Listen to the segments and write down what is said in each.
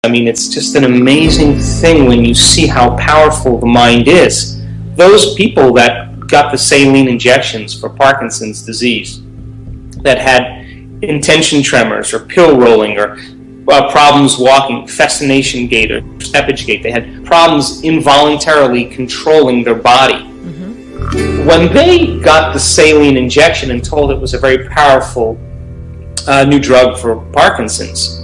I mean, it's just an amazing thing when you see how powerful the mind is. Those people that got the saline injections for Parkinson's disease, that had intention tremors or pill rolling or problems walking, fascination gait or steppage gait, they had problems involuntarily controlling their body. When they got the saline injection and told it was a very powerful new drug for Parkinson's,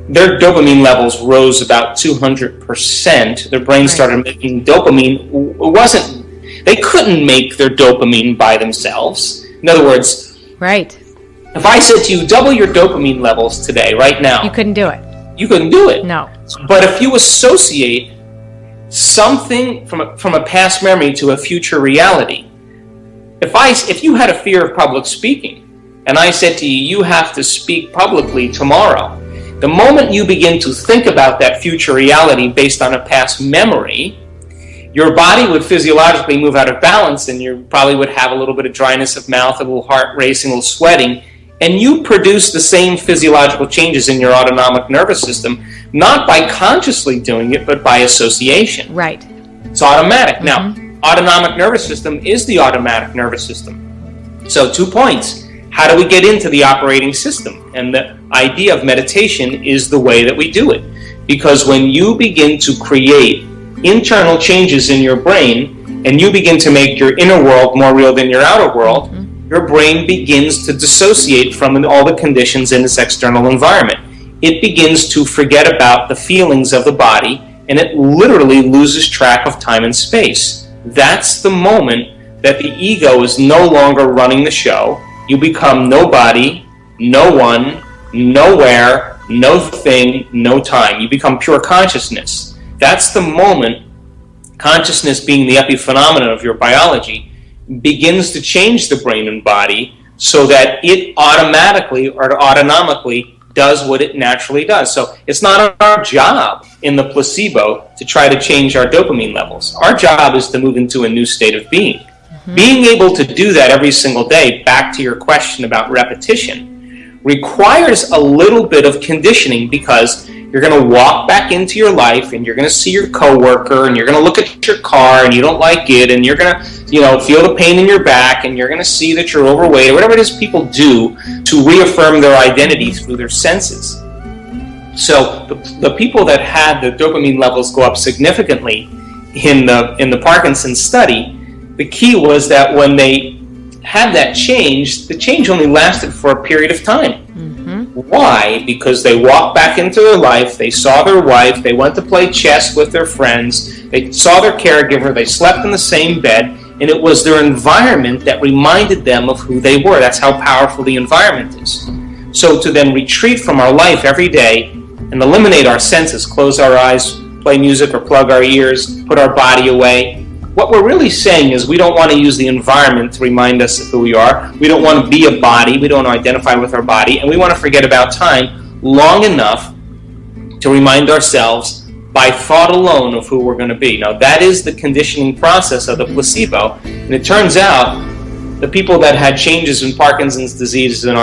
their dopamine levels rose about 200%. Their brain started making dopamine. They couldn't make their dopamine by themselves. In other words, if I said to you, double your dopamine levels today, right now. You couldn't do it. You couldn't do it. No. But if you associate something from a past memory to a future reality, if you had a fear of public speaking, and I said to you, you have to speak publicly tomorrow, the moment you begin to think about that future reality based on a past memory, your body would physiologically move out of balance, and you probably would have a little bit of dryness of mouth, a little heart racing, a little sweating, and you produce the same physiological changes in your autonomic nervous system, not by consciously doing it, but by association. Right. It's automatic. Now, autonomic nervous system is the automatic nervous system. So 2 points. How do we get into the operating system? And the idea of meditation is the way that we do it. Because when you begin to create internal changes in your brain, and you begin to make your inner world more real than your outer world, your brain begins to dissociate from all the conditions in this external environment. It begins to forget about the feelings of the body, and it literally loses track of time and space. That's the moment that the ego is no longer running the show. You become nobody, no one, nowhere, no thing, no time. You become pure consciousness. That's the moment, consciousness being the epiphenomenon of your biology, begins to change the brain and body so that it automatically or autonomically does what it naturally does. So it's not our job in the placebo to try to change our dopamine levels. Our job is to move into a new state of being. Being able to do that every single day, back to your question about repetition, requires a little bit of conditioning, because you're going to walk back into your life and you're going to see your coworker and you're going to look at your car and you don't like it, and you're going to feel the pain in your back, and you're going to see that you're overweight, or whatever it is people do to reaffirm their identity through their senses. So the people that had the dopamine levels go up significantly in the Parkinson's study, the key was that when they had that change, the change only lasted for a period of time. Why? Because they walked back into their life, they saw their wife, they went to play chess with their friends, they saw their caregiver, they slept in the same bed, and it was their environment that reminded them of who they were. That's how powerful the environment is. So to then retreat from our life every day and eliminate our senses, close our eyes, play music or plug our ears, put our body away, what we're really saying is we don't want to use the environment to remind us of who we are. We don't want to be a body. We don't want to identify with our body. And we want to forget about time long enough to remind ourselves by thought alone of who we're going to be. Now, that is the conditioning process of the placebo. And it turns out the people that had changes in Parkinson's disease in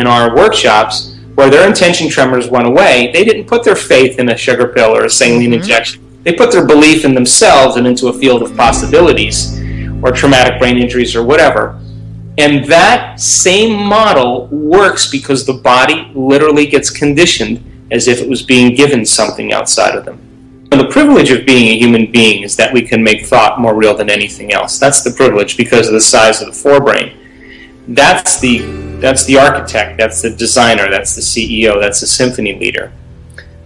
our workshops, where their intention tremors went away, they didn't put their faith in a sugar pill or a saline injection. They put their belief in themselves and into a field of possibilities, or traumatic brain injuries or whatever. And that same model works because the body literally gets conditioned as if it was being given something outside of them. And the privilege of being a human being is that we can make thought more real than anything else. That's the privilege because of the size of the forebrain. That's the architect, that's the designer, that's the CEO, that's the symphony leader.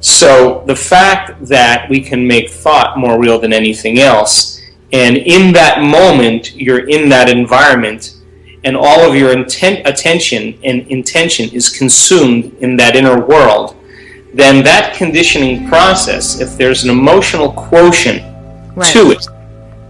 So the fact that we can make thought more real than anything else, and in that moment you're in that environment, and all of your attention and intention is consumed in that inner world, then that conditioning process, if there's an emotional quotient to it.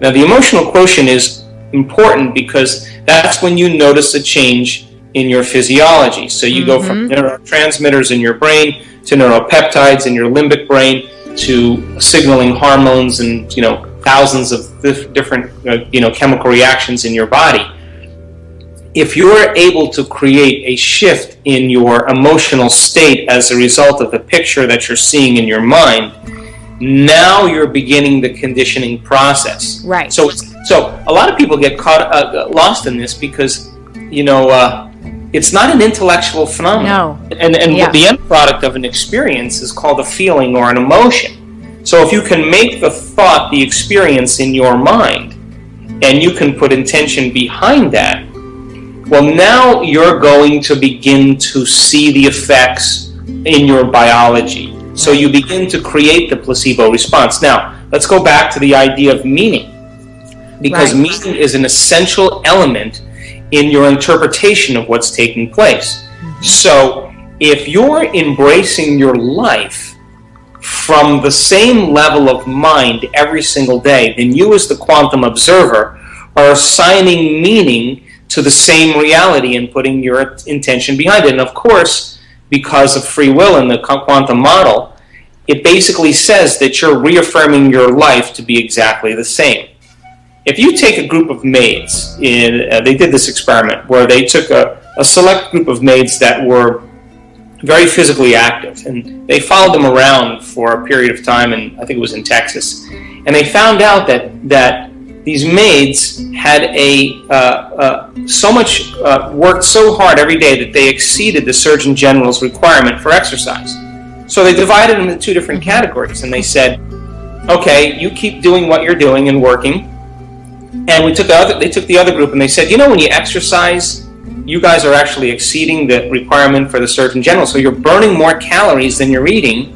Now the emotional quotient is important because that's when you notice a change in your physiology. So you go from neurotransmitters in your brain to neuropeptides in your limbic brain to signaling hormones and thousands of different chemical reactions in your body. if you're able to create a shift in your emotional state as a result of the picture that you're seeing in your mind, now you're beginning the conditioning process. Right. So a lot of people get lost in this because, it's not an intellectual phenomenon. No. And the end product of an experience is called a feeling or an emotion. So if you can make the thought the experience in your mind, and you can put intention behind that, well, now you're going to begin to see the effects in your biology. So you begin to create the placebo response. Now, let's go back to the idea of meaning. Because meaning is an essential element in your interpretation of what's taking place. So if you're embracing your life from the same level of mind every single day, then you as the quantum observer are assigning meaning to the same reality and putting your intention behind it. And of course, because of free will in the quantum model, it basically says that you're reaffirming your life to be exactly the same. If you take a group of maids, they did this experiment where they took a select group of maids that were very physically active, and they followed them around for a period of time, and I think it was in Texas, and they found out that these maids had worked so hard every day that they exceeded the Surgeon General's requirement for exercise. So they divided them into two different categories, and they said, okay, you keep doing what you're doing and working. And they took the other group and they said, when you exercise, you guys are actually exceeding the requirement for the Surgeon General. So you're burning more calories than you're eating,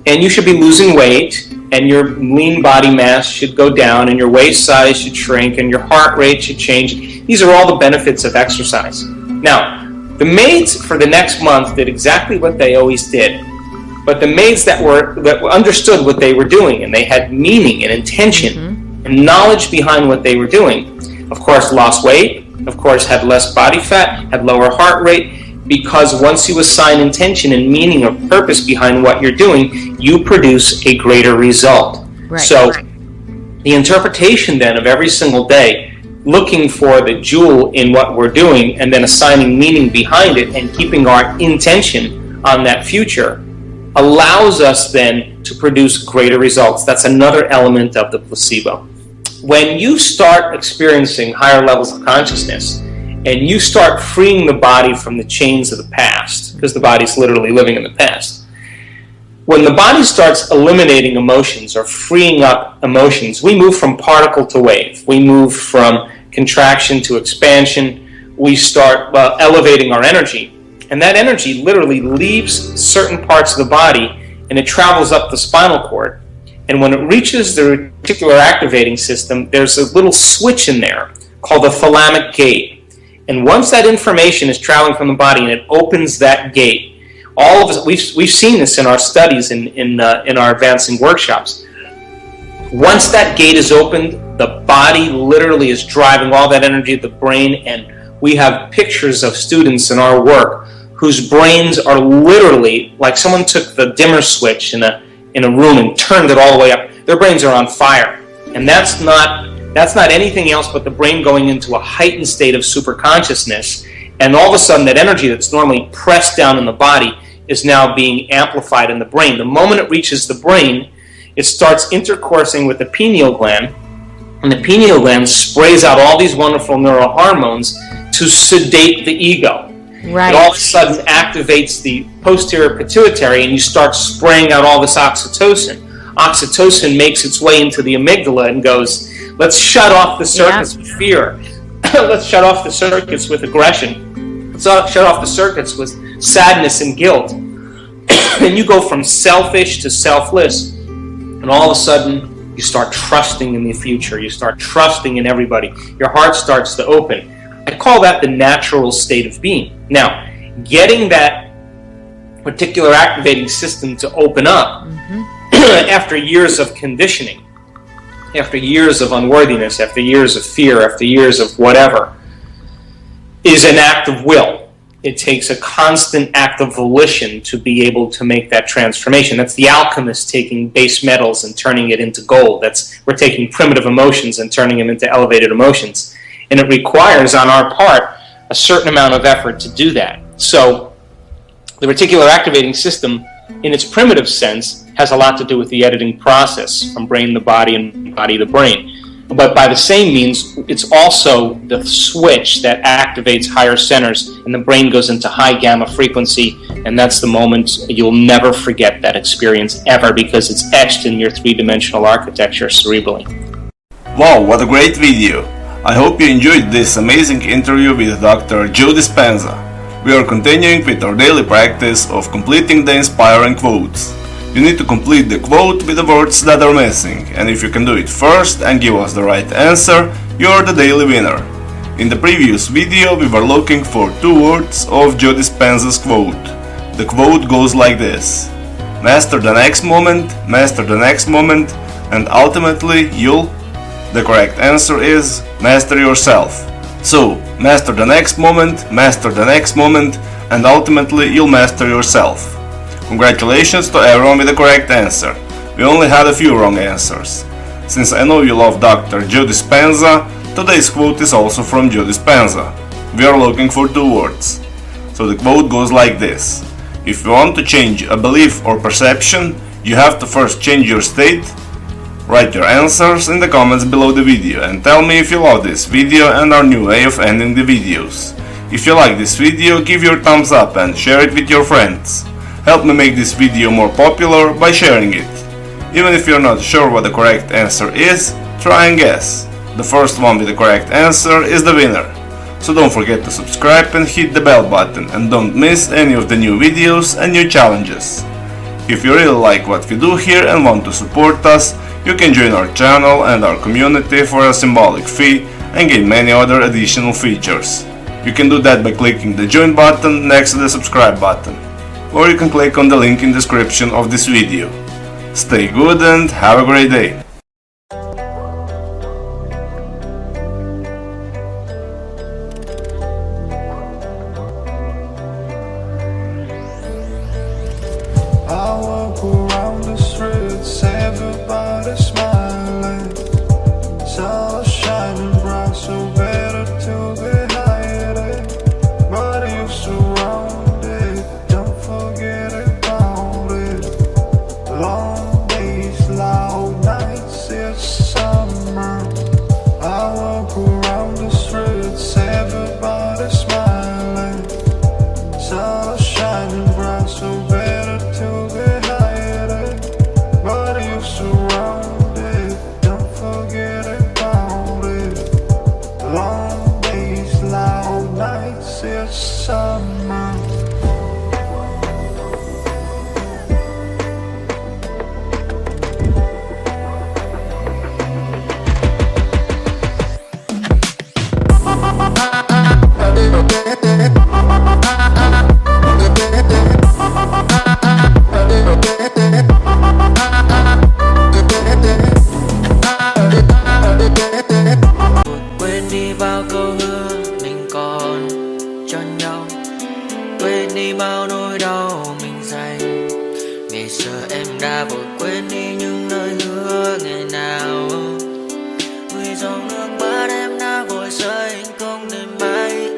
and you should be losing weight, and your lean body mass should go down, and your waist size should shrink, and your heart rate should change. These are all the benefits of exercise. Now, the maids for the next month did exactly what they always did. But the maids that understood what they were doing, and they had meaning and intention and knowledge behind what they were doing, of course lost weight, of course had less body fat, had lower heart rate, because once you assign intention and meaning or purpose behind what you're doing, you produce a greater result. So the interpretation then of every single day, looking for the jewel in what we're doing and then assigning meaning behind it and keeping our intention on that future, allows us then to produce greater results. That's another element of the placebo. When you start experiencing higher levels of consciousness and you start freeing the body from the chains of the past, because the body's literally living in the past, when the body starts eliminating emotions or freeing up emotions, we move from particle to wave. We move from contraction to expansion. We start elevating our energy. And that energy literally leaves certain parts of the body and it travels up the spinal cord. And when it reaches the reticular activating system, there's a little switch in there called the thalamic gate. And once that information is traveling from the body and it opens that gate, all of us, we've seen this in our studies in our advancing workshops. Once that gate is opened, the body literally is driving all that energy to the brain, and we have pictures of students in our work whose brains are literally like someone took the dimmer switch in a room and turned it all the way up. Their brains are on fire. And that's not anything else but the brain going into a heightened state of superconsciousness, and all of a sudden that energy that's normally pressed down in the body is now being amplified in the brain. The moment it reaches the brain, it starts intercoursing with the pineal gland, and the pineal gland sprays out all these wonderful neurohormones to sedate the ego. It all of a sudden activates the posterior pituitary, and you start spraying out all this oxytocin. Oxytocin makes its way into the amygdala and goes, let's shut off the circuits with fear. Let's shut off the circuits with aggression. Let's shut off the circuits with sadness and guilt. And you go from selfish to selfless. And all of a sudden, you start trusting in the future. You start trusting in everybody. Your heart starts to open. I call that the natural state of being. Now, getting that reticular activating system to open up after years of conditioning, after years of unworthiness, after years of fear, after years of whatever, is an act of will. It takes a constant act of volition to be able to make that transformation. That's the alchemist taking base metals and turning it into gold. We're taking primitive emotions and turning them into elevated emotions. And it requires, on our part, a certain amount of effort to do that. So the reticular activating system, in its primitive sense, has a lot to do with the editing process from brain to body and body to brain. But by the same means, it's also the switch that activates higher centers, and the brain goes into high gamma frequency, and that's the moment you'll never forget that experience ever, because it's etched in your three-dimensional architecture cerebrally. Wow, what a great video! I hope you enjoyed this amazing interview with Dr. Joe Dispenza. We are continuing with our daily practice of completing the inspiring quotes. You need to complete the quote with the words that are missing, and if you can do it first and give us the right answer, you're the daily winner. In the previous video we were looking for 2 words of Joe Dispenza's quote. The quote goes like this: master the next moment, and ultimately you'll... The correct answer is master yourself. So, master the next moment, and ultimately you'll master yourself. Congratulations to everyone with the correct answer. We only had a few wrong answers. Since I know you love Dr. Joe Dispenza, today's quote is also from Joe Dispenza. We are looking for 2 words. So the quote goes like this: if you want to change a belief or perception, you have to first change your state. Write your answers in the comments below the video and tell me if you love this video and our new way of ending the videos. If you like this video, give your thumbs up and share it with your friends. Help me make this video more popular by sharing it. Even if you're not sure what the correct answer is, try and guess. The first one with the correct answer is the winner. So don't forget to subscribe and hit the bell button, and don't miss any of the new videos and new challenges. If you really like what we do here and want to support us, you can join our channel and our community for a symbolic fee and gain many other additional features. You can do that by clicking the join button next to the subscribe button, or you can click on the link in the description of this video. Stay good and have a great day! I walk around the streets, everybody smiling, sun shining bright, so better to be hiding, but you surrounded, don't forget about it. Long days, loud nights, it's summer. I walk around the streets, everybody smiling, sun shining bright, so better to be hiding, but you surrounded, don't forget about it. Long days, loud nights, it's summer. Quên đi bao câu hứa mình còn cho nhau, quên đi bao nỗi đau mình dành. Ngày xưa em đã vội quên đi những lời hứa ngày nào, vì dòng nước mắt em đã vội rơi, anh không thể mãi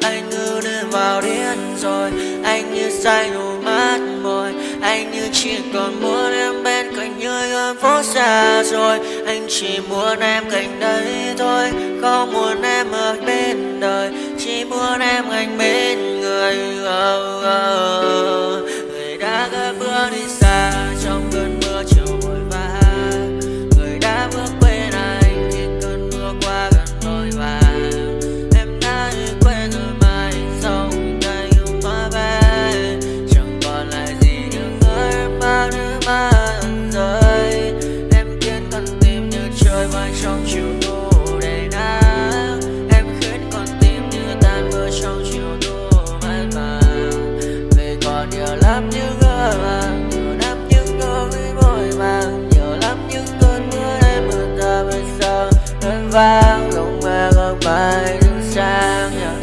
anh như đến vào điên rồi, anh như say đôi mắt môi, anh như chỉ còn muốn em bên cạnh như ở phố xa rồi, anh chỉ muốn em cạnh đấy thôi, không muốn em ở bên đời, chỉ muốn em anh bên người. Người đã cất bước đi xa trong cơn mưa chiều vội vã, người đã bước quên anh khi cơn mưa qua gần vội vã, em đã quên rồi mai sau đây yêu quá bé, chẳng còn lại gì những người em bao nước mắt rơi, em khiến con tim như trôi bay trong chiều thu đầy nắng, em khiến con tim như tan vỡ trong chiều thu mát màng, vì còn nhiều lắm những ngỡ vàng, nhiều lắm những nỗi vội vàng, nhiều lắm những cơn mưa em mưa ta bây giờ vẫn vang không mơ không bay đứng sang nhờ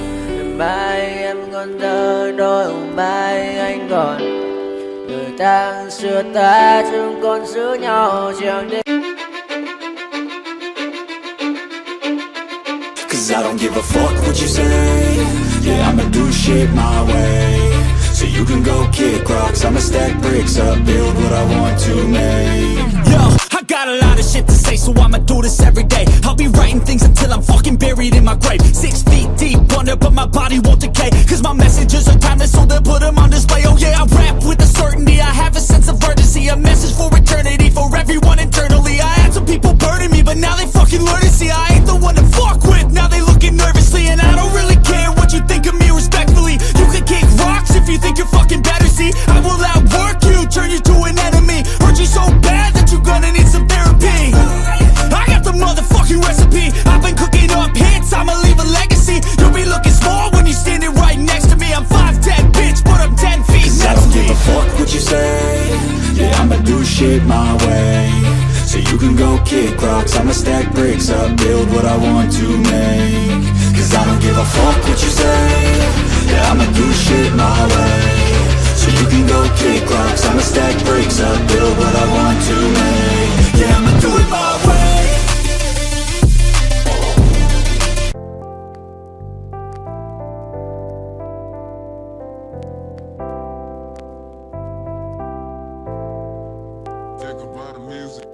bay em còn thơ đôi hồng bay anh còn người ta xưa ta chúng còn giữ nhau chẳng đến. Cause I don't give a fuck what you say. Yeah, I'ma do shit my way. So you can go kick rocks, I'ma stack bricks up, build what I want to make. Yo, I got a lot of shit to say, so I'ma do this every day. I'll be writing things until I'm fucking buried in my grave. 6 feet deep under, but my body won't decay. Cause my messages are timeless, so they'll put them on display. Oh yeah, I rap with a certainty, I have a sense of urgency. A message for eternity, for everyone internally. I had some people burning me, but now they fucking learn to see I ain't the one to fuck with, now they looking nervously. And I don't really care what you think of me respectfully. You can kick rocks if you think you're fucking better, see. I will outwork you, turn you to an enemy. Hurt you so bad that you're gonna need some therapy. I got the motherfucking recipe, I've been cooking up hits, I'ma leave a legacy. You'll be looking small when you're standing right next to me. I'm 5'10", bitch, but I'm 10 feet Cause I don't give a fuck what you say. Yeah, I'ma do shit my way. So you can go kick rocks, I'ma stack bricks up, build what I want to make. Cause I don't give a fuck what you say. Yeah, I'ma do shit my way. So you can go kick rocks, I'ma stack bricks up, build what I want to make. Yeah, I'ma do it my way. Think about the music.